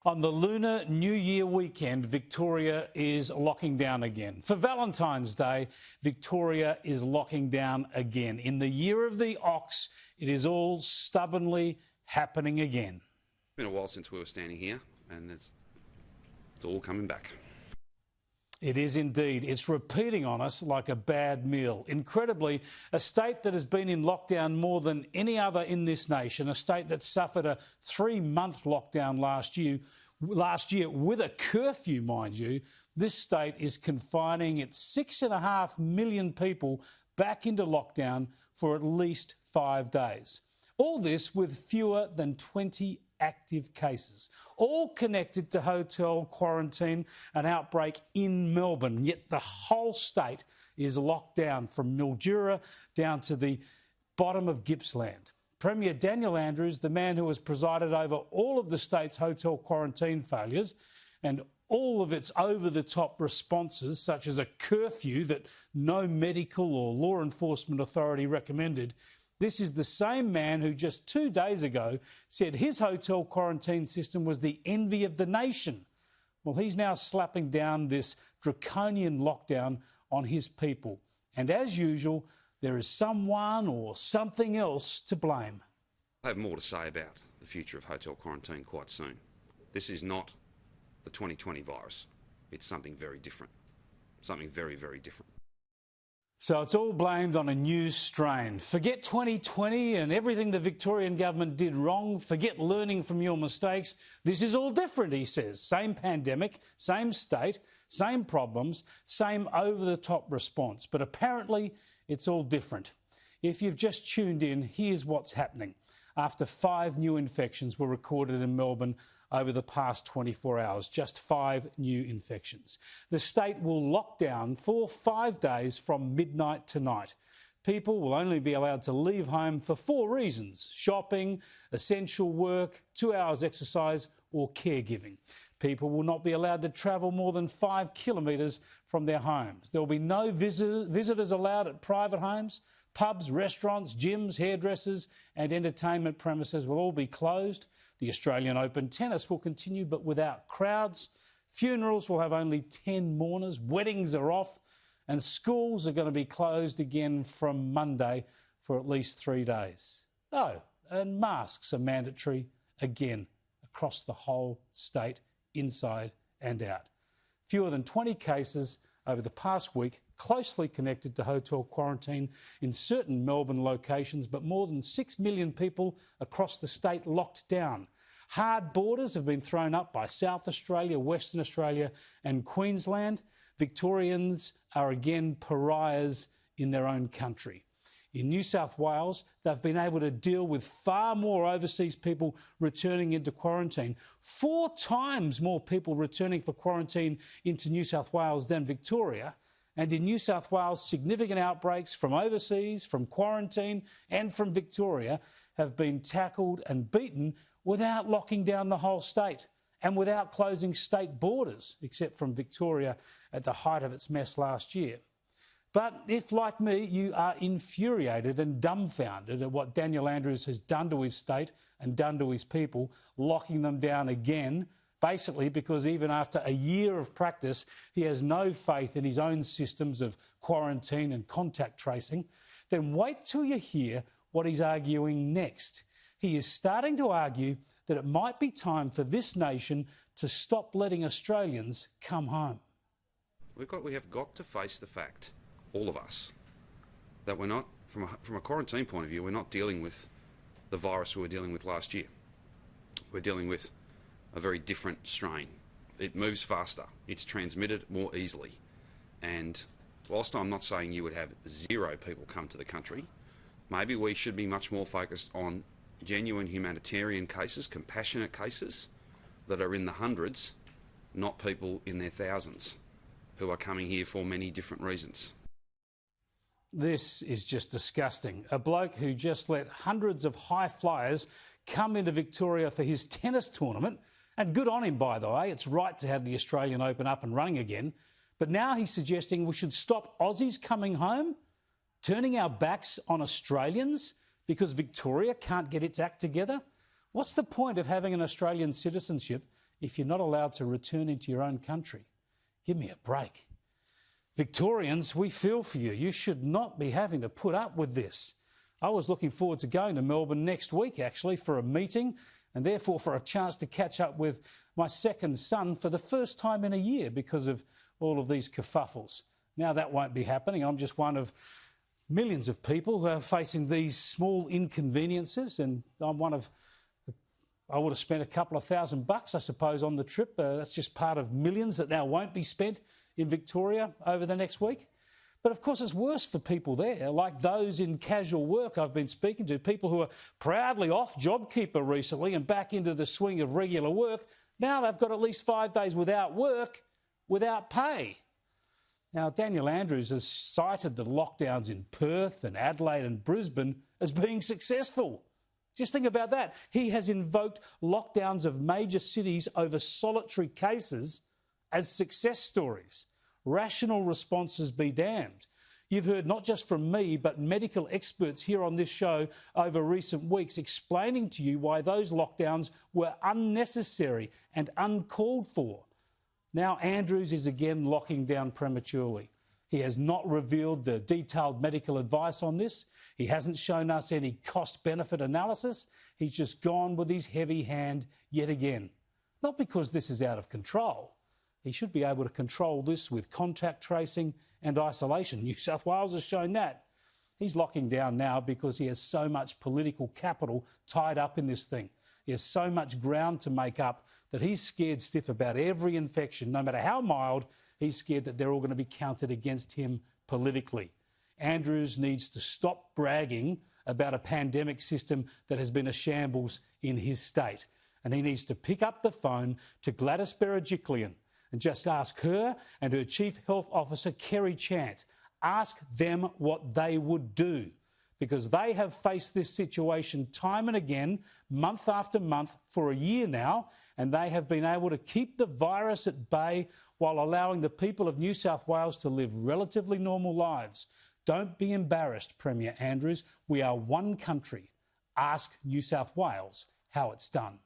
On the Lunar New Year weekend, Victoria is locking down again. For Valentine's Day, Victoria is locking down again. In the year of the ox, it is all stubbornly happening again. It's been a while since we were standing here, and it's all coming back. It is indeed. It's repeating on us like a bad meal. Incredibly, a state that has been in lockdown more than any other in this nation, a state that suffered a 3-month lockdown last year with a curfew, mind you, this state is confining its 6.5 million people back into lockdown for at least 5 days. All this with fewer than 20 active cases, all connected to hotel quarantine, an outbreak in Melbourne. Yet the whole state is locked down from Mildura down to the bottom of Gippsland. Premier Daniel Andrews, the man who has presided over all of the state's hotel quarantine failures and all of its over-the-top responses, such as a curfew that no medical or law enforcement authority recommended. This is the same man who just 2 days ago said his hotel quarantine system was the envy of the nation. Well, he's now slapping down this draconian lockdown on his people. And as usual, there is someone or something else to blame. I have more to say about the future of hotel quarantine quite soon. This is not the 2020 virus. It's something very different. Something very, very different. So it's all blamed on a new strain. Forget 2020 and everything the Victorian government did wrong. Forget learning from your mistakes. This is all different, he says. Same pandemic, same state, same problems, same over-the-top response. But apparently it's all different. If you've just tuned in, here's what's happening. After 5 new infections were recorded in Melbourne over the past 24 hours, just 5 new infections. The state will lock down for 5 days from midnight tonight. People will only be allowed to leave home for 4 reasons: shopping, essential work, 2 hours exercise or caregiving. People will not be allowed to travel more than 5 kilometres from their homes. There will be no visitors allowed at private homes. Pubs, restaurants, gyms, hairdressers and entertainment premises will all be closed. The Australian Open tennis will continue, but without crowds. Funerals will have only 10 mourners. Weddings are off. And schools are going to be closed again from Monday for at least 3 days. Oh, and masks are mandatory again across the whole state, inside and out. Fewer than 20 cases over the past week, closely connected to hotel quarantine in certain Melbourne locations, but more than 6 million people across the state locked down. Hard borders have been thrown up by South Australia, Western Australia and Queensland. Victorians are again pariahs in their own country. In New South Wales, they've been able to deal with far more overseas people returning into quarantine. 4 times more people returning for quarantine into New South Wales than Victoria. And in New South Wales, significant outbreaks from overseas, from quarantine and from Victoria have been tackled and beaten without locking down the whole state and without closing state borders, except from Victoria at the height of its mess last year. But if, like me, you are infuriated and dumbfounded at what Daniel Andrews has done to his state and done to his people, locking them down again, basically because even after a year of practice, he has no faith in his own systems of quarantine and contact tracing, then wait till you hear what he's arguing next. He is starting to argue that it might be time for this nation to stop letting Australians come home. We have got to face the fact, all of us, that we're not, from a quarantine point of view, we're not dealing with the virus we were dealing with last year. We're dealing with a very different strain. It moves faster. It's transmitted more easily. And whilst I'm not saying you would have 0 people come to the country, maybe we should be much more focused on genuine humanitarian cases, compassionate cases that are in the hundreds, not people in their thousands who are coming here for many different reasons. This is just disgusting. A bloke who just let hundreds of high flyers come into Victoria for his tennis tournament, and good on him, by the way. It's right to have the Australian Open up and running again. But now he's suggesting we should stop Aussies coming home, turning our backs on Australians because Victoria can't get its act together. What's the point of having an Australian citizenship if you're not allowed to return into your own country. Give me a break. Victorians, we feel for you. You should not be having to put up with this. I was looking forward to going to Melbourne next week, actually, for a meeting and therefore for a chance to catch up with my second son for the first time in a year because of all of these kerfuffles. Now that won't be happening. I'm just one of millions of people who are facing these small inconveniences, and I'm one of... I would have spent a couple of $1,000, I suppose, on the trip. That's just part of millions that now won't be spent in Victoria over the next week. But of course, it's worse for people there, like those in casual work I've been speaking to, people who are proudly off JobKeeper recently and back into the swing of regular work. Now they've got at least 5 days without work, without pay. Now, Daniel Andrews has cited the lockdowns in Perth and Adelaide and Brisbane as being successful. Just think about that. He has invoked lockdowns of major cities over solitary cases as success stories. Rational responses be damned. You've heard not just from me, but medical experts here on this show over recent weeks explaining to you why those lockdowns were unnecessary and uncalled for. Now Andrews is again locking down prematurely. He has not revealed the detailed medical advice on this. He hasn't shown us any cost-benefit analysis. He's just gone with his heavy hand yet again. Not because this is out of control. He should be able to control this with contact tracing and isolation. New South Wales has shown that. He's locking down now because he has so much political capital tied up in this thing. He has so much ground to make up that he's scared stiff about every infection, no matter how mild. He's scared that they're all going to be counted against him politically. Andrews needs to stop bragging about a pandemic system that has been a shambles in his state. And he needs to pick up the phone to Gladys Berejiklian and just ask her and her Chief Health Officer, Kerry Chant, ask them what they would do. Because they have faced this situation time and again, month after month, for a year now, and they have been able to keep the virus at bay while allowing the people of New South Wales to live relatively normal lives. Don't be embarrassed, Premier Andrews. We are one country. Ask New South Wales how it's done.